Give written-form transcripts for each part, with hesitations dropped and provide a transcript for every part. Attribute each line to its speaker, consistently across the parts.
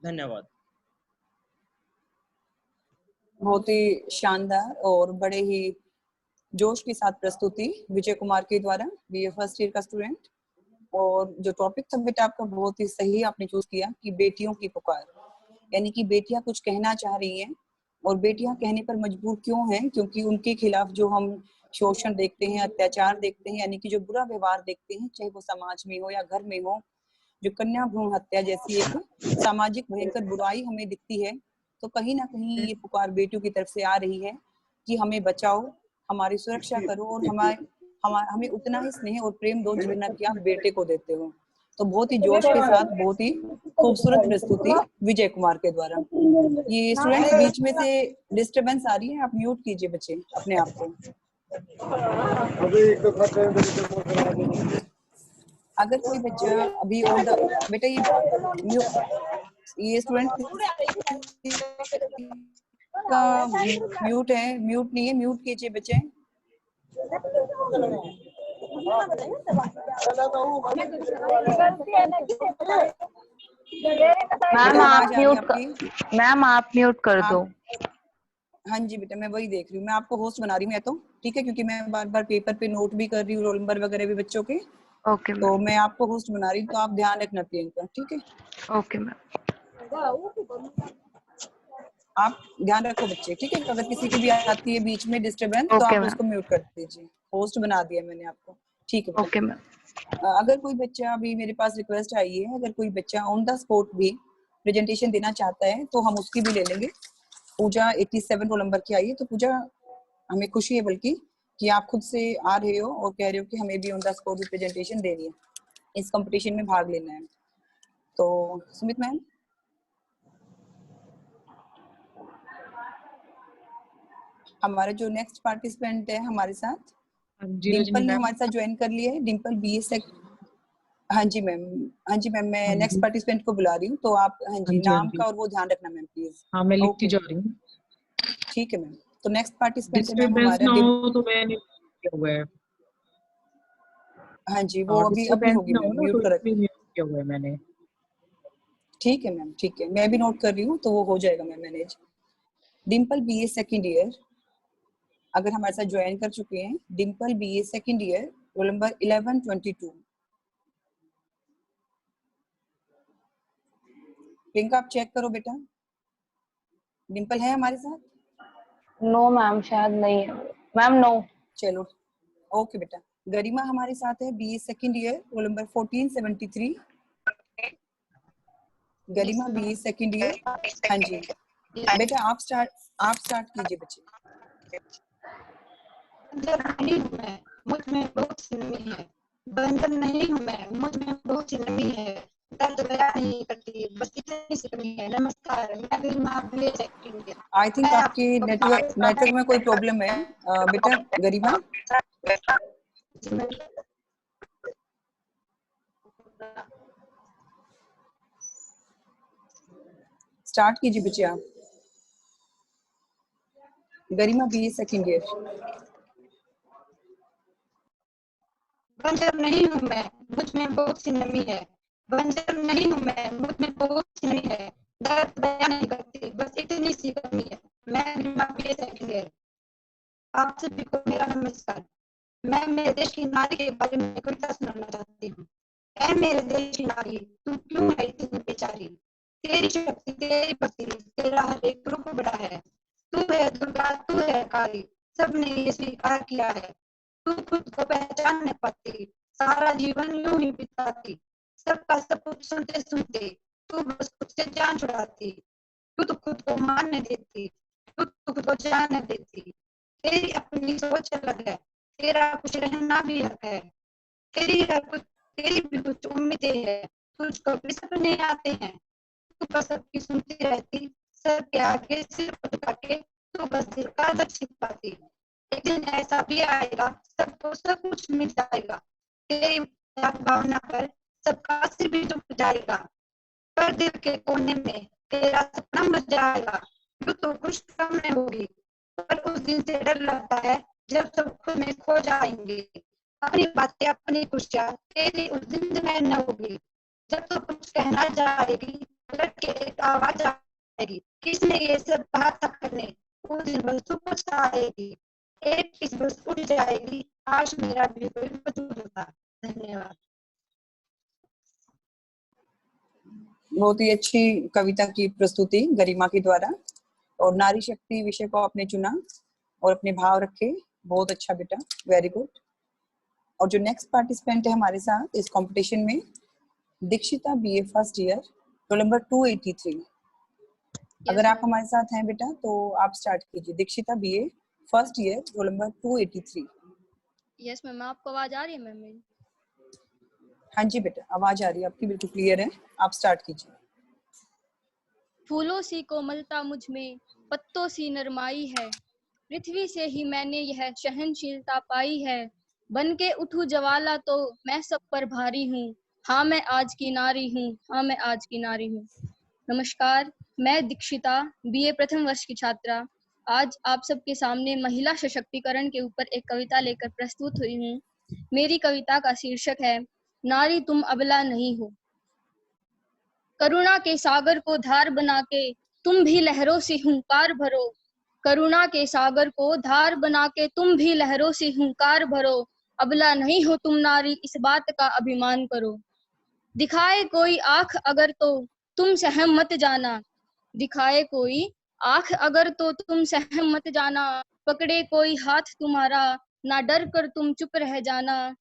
Speaker 1: धन्यवाद।
Speaker 2: बहुत ही शानदार और बड़े ही जोश के साथ प्रस्तुति विजय कुमार के द्वारा, बीए फर्स्ट ईयर का स्टूडेंट। और जो टॉपिक था बेटा आपका बहुत ही सही आपने चूज किया कि बेटियों की पुकार, यानी कि बेटियां कुछ कहना चाह रही हैं और बेटियां कहने पर मजबूर क्यों हैं, क्योंकि उनके खिलाफ जो हम शोषण देखते हैं, अत्याचार देखते हैं, यानी कि जो बुरा व्यवहार देखते हैं, चाहे वो समाज में हो या घर में हो, जो कन्या भ्रूण हत्या जैसी एक सामाजिक भयंकर बुराई हमें दिखती है, तो कहीं ना कहीं ये पुकार बेटियों की तरफ से आ रही है कि हमें बचाओ, हमारी सुरक्षा करो और हमें उतना ही स्नेह और प्रेम दो जितना कि आप बेटे को देते हो। तो बहुत ही जोश के साथ बहुत ही खूबसूरत प्रस्तुति विजय कुमार के द्वारा। ये स्टूडेंट्स बीच में से डिस्टरबेंस आ रही है, आप म्यूट कीजिए बच्चे अपने आप को। अगर कोई बच्चा अभी ऑन द बेटा ये स्टूडेंट का म्यूट है, म्यूट नहीं है, म्यूट कीजिए बच्चे।
Speaker 3: मैम आप म्यूट कर दो।
Speaker 2: हाँ जी बेटा, मैं वही देख रही हूँ, मैं आपको होस्ट बना रही हूँ मैं तो, ठीक है, क्योंकि मैं बार बार पेपर पे नोट भी कर रही हूँ, रोल नंबर वगैरह भी बच्चों के।
Speaker 3: ओके
Speaker 2: तो मैं आपको होस्ट बना रही हूँ, तो आप ध्यान रखना प्रियंका, ठीक है।
Speaker 3: Okay ma'am.
Speaker 2: आप ध्यान रखो बच्चे, ठीक है। अगर किसी की भी आती है बीच में डिस्टरबेंस तो आप उसको म्यूट कर दीजिए। होस्ट बना दिया मैंने आपको, ठीक है।
Speaker 3: Okay ma'am.
Speaker 2: अगर कोई बच्चा, अभी मेरे पास रिक्वेस्ट आई है, अगर कोई बच्चा ऑन द स्पॉट भी प्रेजेंटेशन देना चाहता है तो हम उसकी भी ले लेंगे। पूजा 87 रोल नंबर की आई है। तो पूजा, हमें खुशी है बल्कि कि आप खुद से आ रहे हो और कह रहे हो कि हमें भी ऑन द स्पॉट भी प्रेजेंटेशन देनी है, इस कंपटीशन में भाग लेना है। तो सुमित मैम, हमारा जो नेक्स्ट पार्टिसिपेंट है हमारे साथ, डिम्पल ने हमारे साथ ज्वाइन कर लिया है। डिम्पल बीए सेक। हाँ जी मैम, हाँ जी मैम, मैं नेक्स्ट पार्टिसिपेंट को बुला रही हूँ, तो आप हाँ जी नाम का और वो ध्यान रखना मैम प्लीज।
Speaker 4: हाँ मैं लिखती जा रही हूँ।
Speaker 2: ठीक है मैम। तो नेक्स्ट पार्टिसिपेंट है मैम हमारा
Speaker 4: तो मैंने किया हुआ है।
Speaker 2: हाँ जी, वो अभी होगी मैम, म्यूट कर
Speaker 4: किया हुआ है मैंने।
Speaker 2: ठीक है मैम, ठीक है, मैं भी नोट कर रही हूँ, तो वो हो जाएगा ma'am manage. Dimple BA second year अगर हमारे साथ ज्वाइन कर चुके हैं, Dimple BA second year roll number 1122। Priyanka आप चेक करो बेटा, डिम्पल है हमारे साथ?
Speaker 3: नो मैम, शायद नहीं है मैम, नो।
Speaker 2: चलो ओके बेटा। गरिमा हमारे साथ है, BA second year roll number 1473। गरिमा बीए सेकंड ईयर। हाँ जी बेटा, आप स्टार्ट कीजिए बच्चे।
Speaker 5: मुझ में बहुत सी नमी है, बंधन नहीं हूँ मैं, मुझ में बहुत सी नमी है, दर्द गया नहीं करती, बस इतनी सी कमी है। नमस्कार, मैं Garima BA second year.
Speaker 2: I think आपके नेटवर्क में कोई प्रॉब्लम है बेटा गरिमा। स्टार्ट कीजिए बच्चे आप। गरिमा बीए सेकंड ईयर।
Speaker 5: बंजर नहीं हूँ मैं, मुझ में बहुत सी नमी है, बंजर नहीं हूँ मैं, मुझ में बहुत सी नमी है, दर्द बयां नहीं करती, बस इतनी सी कमी है। मैं गरिमा बीए सेकंड ईयर। आप सभी को मेरा नमस्कार। मैं मेरे देश की नारी के बारे में कविता सुनाना चाहती हूँ। ऐ मेरे देश की नारी, तू क्यों है इतनी बेचारी, तेरी शक्ति, तेरी भक्ति, तेरा हर एक रूप बड़ा है। तू है दुर्गा, तू है काली, सबने ये स्वीकार किया है। तू खुद को पहचान नहीं पाती, सारा जीवन यूं ही बिताती, सबका सब कुछ सुनते सुनते तू बस खुद से जान छुड़ाती। तू तो खुद को मान नहीं देती, तू तो खुद को जान नहीं देती, तेरी अपनी सोच अलग है, तेरा कुछ रहना भी हक है। तेरी भी कुछ उम्मीदें हैं, तुझको भी सपने आते हैं, तू बस सबकी सुनती रहती, सबके आगे सिर झुका के तू बस दिल का दर्द छिपाती। एक दिन ऐसा भी आएगा, सबको सब कुछ मिल जाएगा, तेरी भावना पर सबका सिर भी झुक जाएगा, पर दिल के कोने में तेरा सपना मर जाएगा। यूं तो खुश कम में होगी, पर उस दिन से डर लगता है जब सब खुद में खो जाएंगे। अपनी बातें, अपनी खुशियाँ तेरी उस जिंदगी में न होगी, जब तो कुछ कहना जाएगी पलट के एक आवाज आएगी, किसने ये सब कहा था करने, उस दिन वस्तु कुछ आएगी, एक चीज बस उठ जाएगी, आज मेरा भी कोई वजूद होता। धन्यवाद।
Speaker 2: बहुत ही अच्छी कविता की प्रस्तुति गरिमा के द्वारा, और नारी शक्ति विषय को आपने चुना और अपने भाव रखे, बहुत अच्छा बेटा, वेरी गुड। और जो नेक्स्ट पार्टिसिपेंट है हमारे साथ इस कंपटीशन में, Dikshita BA first year, roll number 283। अगर आप हमारे साथ हैं बेटा तो आप स्टार्ट कीजिए। Dikshita BA first year, roll number 283।
Speaker 1: Yes ma'am, आपको आवाज आ रही है मैम मेरी?
Speaker 2: हाँ जी बेटा, आवाज आ रही है आपकी, बिल्कुल क्लियर है, आप स्टार्ट कीजिए।
Speaker 1: फूलों सी कोमलता मुझ में, पत्तों सी नरमाई है, पृथ्वी से ही मैंने यह सहनशीलता पाई है, बन के उठूं ज्वाला तो मैं सब पर भारी हूँ, हाँ मैं आज की नारी हूँ, हाँ मैं आज की नारी हूँ। नमस्कार, मैं दीक्षिता बीए प्रथम वर्ष की छात्रा आज आप सबके सामने महिला सशक्तिकरण के ऊपर एक कविता लेकर प्रस्तुत हुई हूँ। मेरी कविता का शीर्षक है नारी तुम अबला नहीं हो। करुणा के सागर को धार बना के तुम भी लहरों से हुंकार भरो, करुणा के सागर को धार बना के तुम भी लहरों से हुंकार भरो, अबला नहीं हो तुम नारी, इस बात का अभिमान करो। दिखाए कोई आंख अगर तो तुम सहम मत जाना, दिखाए कोई आंख अगर तो तुम सहम मत जाना, पकड़े कोई हाथ तुम्हारा ना डर कर तुम चुप रह जाना।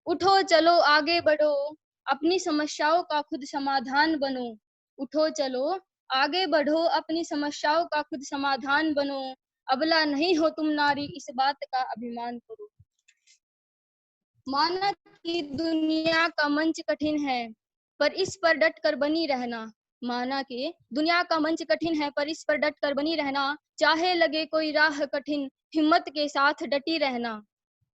Speaker 1: उठो चलो आगे बढ़ो, अपनी समस्याओं का खुद समाधान बनो, उठो चलो आगे बढ़ो, अपनी समस्याओं का खुद समाधान बनो, अबला नहीं हो तुम नारी, इस बात का अभिमान करो। माना कि दुनिया का मंच कठिन है पर इस पर डट कर बनी रहना, माना कि दुनिया का मंच कठिन है पर इस पर डट कर बनी रहना, चाहे लगे कोई राह कठिन हिम्मत के साथ डटी रहना,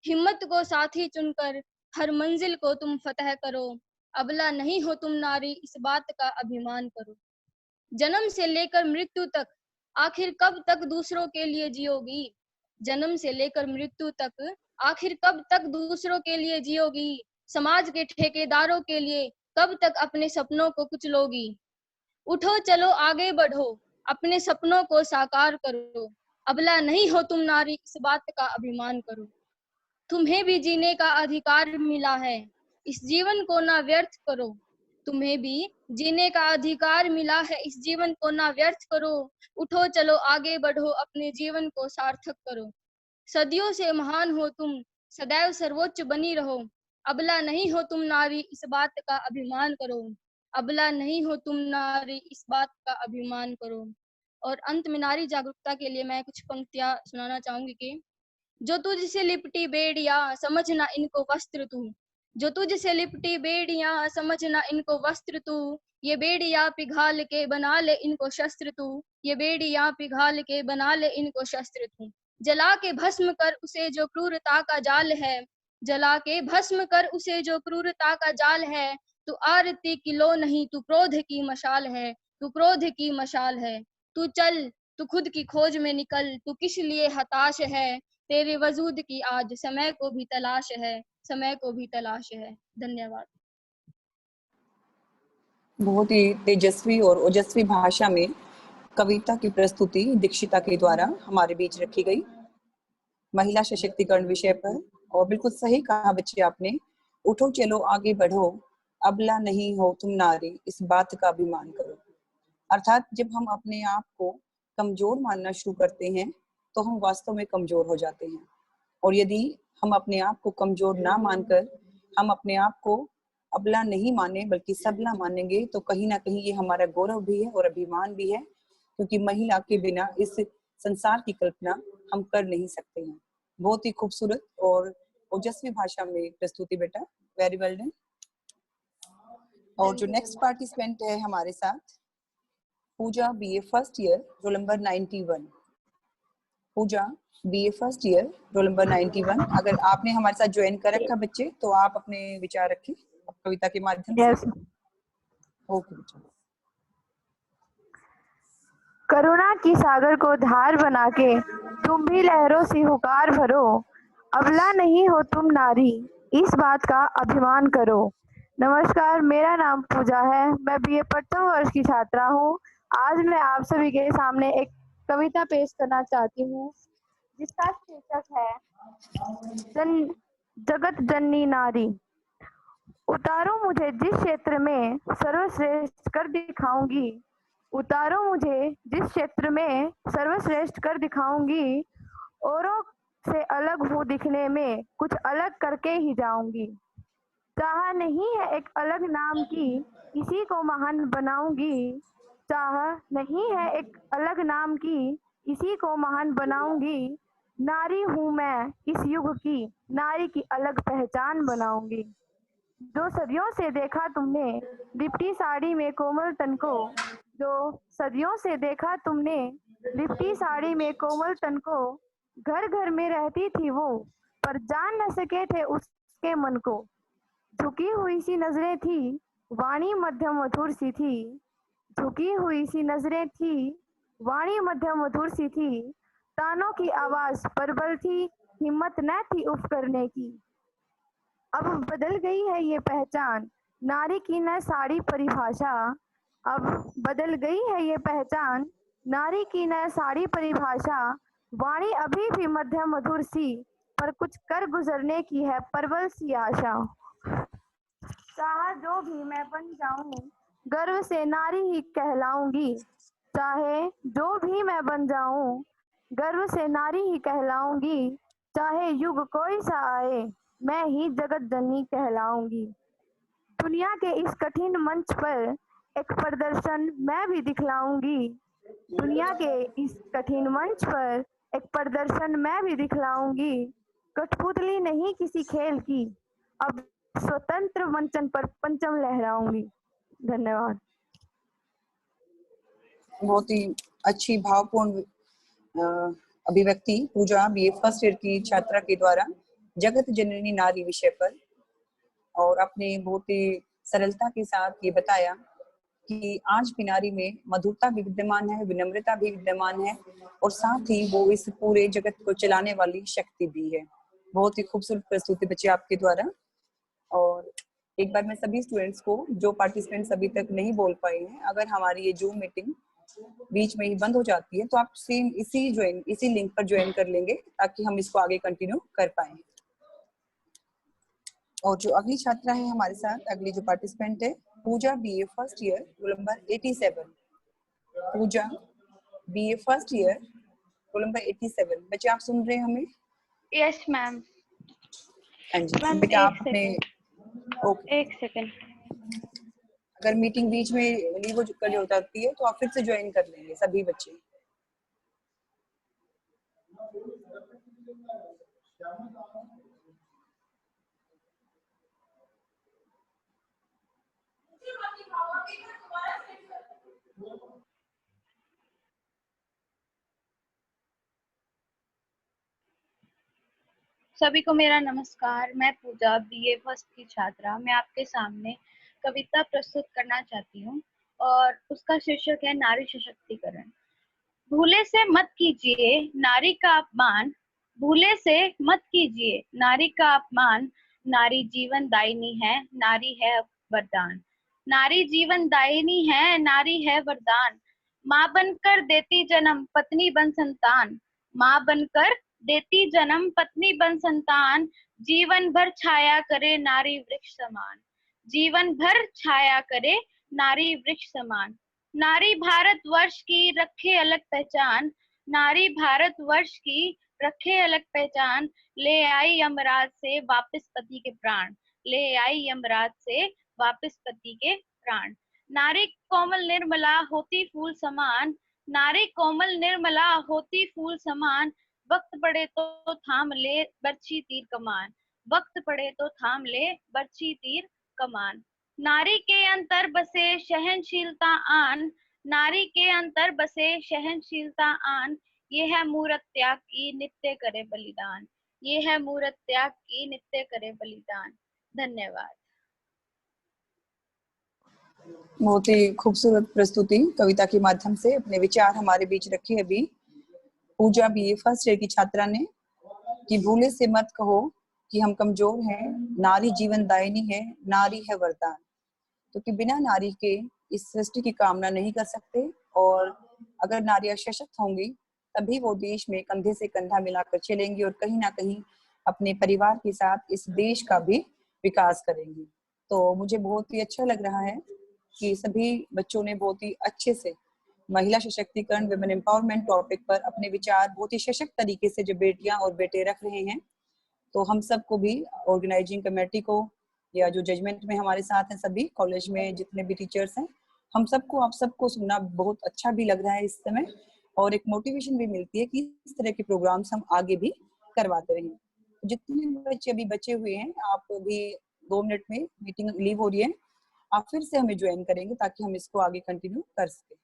Speaker 1: हिम्मत को साथी चुनकर हर मंजिल को तुम फतह करो, अबला नहीं हो तुम नारी, इस बात का अभिमान करो। जन्म से लेकर मृत्यु तक आखिर कब तक दूसरों के लिए जियोगी, जन्म से लेकर मृत्यु तक आखिर कब तक दूसरों के लिए जियोगी, समाज के ठेकेदारों के लिए कब तक अपने सपनों को कुचलोगी। उठो चलो आगे बढ़ो, अपने सपनों को साकार करो, अबला नहीं हो तुम नारी, इस बात का अभिमान करो। तुम्हें भी जीने का अधिकार मिला है, इस जीवन को ना व्यर्थ करो, तुम्हें भी जीने का अधिकार मिला है, इस जीवन को ना व्यर्थ करो, उठो चलो आगे बढ़ो, अपने जीवन को सार्थक करो। सदियों से महान हो तुम, सदैव सर्वोच्च बनी रहो, अबला नहीं हो तुम नारी, इस बात का अभिमान करो, अबला नहीं हो तुम नारी, इस बात का अभिमान करो। और अंत में नारी जागरूकता के लिए मैं कुछ पंक्तियां सुनाना चाहूंगी कि जो तुझसे लिपटी बेड़िया समझना इनको वस्त्र तू, जो तुझसे लिपटी बेड़िया समझना इनको वस्त्र तू, ये बेड़िया पिघाल के बना ले इनको शस्त्र तू, ये बेड़िया पिघाल के बना ले इनको शस्त्र तू। जला के भस्म कर उसे जो क्रूरता का जाल है, जला के भस्म कर उसे जो क्रूरता का जाल है, तू आरती की लो नहीं, तू क्रोध की मशाल है, तू क्रोध की मशाल है। तू चल, तू खुद की खोज में निकल, तू किस लिए हताश है, तेरे वजूद की आज समय को भी तलाश है, समय को भी तलाश है। धन्यवाद।
Speaker 2: बहुत ही तेजस्वी और ओजस्वी भाषा में कविता की प्रस्तुति दीक्षिता के द्वारा हमारे बीच रखी गई महिला सशक्तिकरण विषय पर। और बिल्कुल सही कहा बच्चे आपने, उठो चलो आगे बढ़ो, अबला नहीं हो तुम नारी, इस बात का अभिमान करो। अर्थात जब हम अपने आप को कमजोर मानना शुरू करते हैं तो हम वास्तव में कमजोर हो जाते हैं, और यदि हम अपने आप को कमजोर ना मानकर हम अपने आप को अबला नहीं माने बल्कि सबला मानेंगे तो कहीं ना कहीं ये हमारा गौरव भी है और अभिमान भी है, क्योंकि महिला के बिना इस संसार की कल्पना हम कर नहीं सकते हैं। बहुत ही खूबसूरत और ओजस्वी भाषा में प्रस्तुति बेटा, वेरी वेल डन। और जो नेक्स्ट पार्टिसिपेंट है हमारे साथ, Pooja BA first year, roll number 91। Pooja BA first year, roll number 91। अगर आपने हमारे साथ ज्वाइन कर रखा बच्चे तो आप अपने विचार रखें कविता के माध्यम से। ओके बेटा।
Speaker 6: करुणा की सागर को धार बना के तुम भी लहरों से हुकार भरो, अबला नहीं हो तुम नारी, इस बात का अभिमान करो। नमस्कार, मेरा नाम पूजा है। मैं बीए प्रथम वर्ष की छात्रा हूँ। आज मैं आप सभी के सामने एक कविता पेश करना चाहती हूँ, जिसका शीर्षक है जगत जननी नारी। उतारो मुझे जिस क्षेत्र में सर्वश्रेष्ठ कर दिखाऊंगी, उतारो मुझे जिस क्षेत्र में सर्वश्रेष्ठ कर दिखाऊंगी, औरों से अलग हूँ दिखने में, कुछ अलग करके ही जाऊंगी। चाह नहीं है एक अलग नाम की, इसी को महान बनाऊंगी। चाह नहीं है एक अलग नाम की, इसी को महान बनाऊंगी। नारी हूँ मैं इस युग की, नारी की अलग पहचान बनाऊंगी। जो सदियों से देखा तुमने लिपटी साड़ी में कोमल तन को, जो सदियों से देखा तुमने लिपटी साड़ी में कोमल तन को, घर घर में रहती थी वो, पर जान न सके थे उसके मन को। झुकी हुई सी नजरें थी, वाणी मध्यम मधुर सी थी। झुकी हुई सी नजरें थी, वाणी मध्यम मधुर सी थी। तानों की आवाज प्रबल थी, हिम्मत न थी उफ करने की। अब बदल गई है ये पहचान, नारी की न साड़ी परिभाषा। अब बदल गई है ये पहचान, नारी की न साड़ी परिभाषा। वाणी अभी भी मध्यम मधुर सी, पर कुछ कर गुजरने की है प्रबल सी आशा। चाहे जो भी मैं बन जाऊं, गर्व से नारी ही कहलाऊंगी। चाहे जो भी मैं बन जाऊं, गर्व से नारी ही कहलाऊंगी। चाहे युग कोई सा आए, मैं ही जगत जननी कहलाऊंगी। दुनिया के इस कठिन मंच पर एक प्रदर्शन मैं भी दिखलाऊंगी। दुनिया के इस कठिन मंच पर एक प्रदर्शन मैं भी दिखलाऊंगी। कठपुतली नहीं किसी खेल की, अब स्वतंत्र मंचन पर पंचम लहराऊंगी। धन्यवाद।
Speaker 2: बहुत ही अच्छी भावपूर्ण अभिव्यक्ति पूजा बीए फर्स्ट ईयर की छात्रा के द्वारा जगत जननी नारी विषय पर, और अपने बहुत ही सरलता के साथ ये बताया कि आज भी नारी में मधुरता भी विद्यमान है, विनम्रता भी विद्यमान है, और साथ ही वो इस पूरे जगत को चलाने वाली शक्ति भी है। बहुत ही खूबसूरत प्रस्तुति बच्चे आपके द्वारा। और एक बार मैं सभी स्टूडेंट्स को, जो पार्टिसिपेंट्स अभी तक नहीं बोल पाए हैं, अगर हमारी ये जूम मीटिंग बीच में ही बंद हो जाती है तो आप सेम इसी लिंक पर ज्वाइन कर लेंगे, ताकि हम इसको आगे कंटिन्यू कर पाए। और जो अगली छात्रा है हमारे साथ, अगली जो पार्टिसिपेंट है, Pooja BA first year roll number 87। Pooja BA first year roll number 87। बच्चे आप सुन रहे हैं हमें?
Speaker 7: Yes ma'am.
Speaker 2: हाँ जी बेटा, आपने ओके,
Speaker 7: एक सेकंड।
Speaker 2: अगर मीटिंग बीच में लीव हो जाती है तो आप फिर से ज्वाइन कर लेंगे सभी बच्चे।
Speaker 7: सभी को मेरा नमस्कार। मैं पूजा बीए फर्स्ट की छात्रा। मैं आपके सामने कविता प्रस्तुत करना चाहती हूँ और उसका शीर्षक है नारी सशक्तिकरण। भूले से मत कीजिए नारी का अपमान, भूले से मत कीजिए नारी का अपमान। नारी जीवन दायिनी है, नारी है वरदान। नारी जीवन दायिनी है, नारी है वरदान। माँ बनकर देती जन्म, पत्नी बन संतान। माँ बनकर देती जन्म, पत्नी बन संतान। जीवन भर छाया करे नारी वृक्ष समान। जीवन भर छाया करे नारी वृक्ष समान। नारी भारत वर्ष की रखे अलग पहचान। नारी भारत वर्ष की रखे अलग पहचान। ले आई यमराज से वापस पति के प्राण। ले आई यमराज से वापस पति के प्राण। नारी कोमल निर्मला होती फूल समान। नारी कोमल निर्मला होती फूल समान। वक्त पड़े तो थाम ले बरछी तीर कमान। वक्त पड़े तो थाम ले बरछी तीर कमान। नारी के अंतर बसे सहनशीलता आन। नारी के अंतर बसे सहनशीलता आन। ये है मूरत त्याग की नित्य करे बलिदान। ये है मूरत त्याग की नित्य करे बलिदान। धन्यवाद।
Speaker 2: बहुत ही खूबसूरत प्रस्तुति कविता के माध्यम से अपने विचार हमारे बीच रखे अभी पूजा बीए फर्स्ट ईयर की छात्रा ने, कि भूले से मत कहो कि हम कमजोर हैं, नारी जीवन दायिनी है, नारी है वरदान, तो कि बिना नारी के इस सृष्टि की कामना नहीं कर सकते। और अगर नारियां सशक्त होंगी तभी वो देश में कंधे से कंधा मिलाकर चलेंगी और कहीं ना कहीं अपने परिवार के साथ इस देश का भी विकास करेंगी। तो मुझे बहुत ही अच्छा लग रहा है कि सभी बच्चों ने बहुत ही अच्छे से महिला सशक्तिकरण, विमेन एम्पावरमेंट टॉपिक पर अपने विचार बहुत ही सशक्त तरीके से जो बेटियां और बेटे रख रहे हैं। तो हम सबको भी, ऑर्गेनाइजिंग कमेटी को या जो जजमेंट में हमारे साथ हैं, सभी कॉलेज में जितने भी टीचर्स हैं, हम सबको, आप सबको सुनना बहुत अच्छा भी लग रहा है इस समय, और एक मोटिवेशन भी मिलती है कि इस तरह के प्रोग्राम्स हम आगे भी करवाते रहें। जितने बच्चे अभी बचे हुए हैं, आप भी 2 मिनट में मीटिंग लीव हो रही है, आप फिर से हमें ज्वाइन करेंगे ताकि हम इसको आगे कंटिन्यू कर सकें।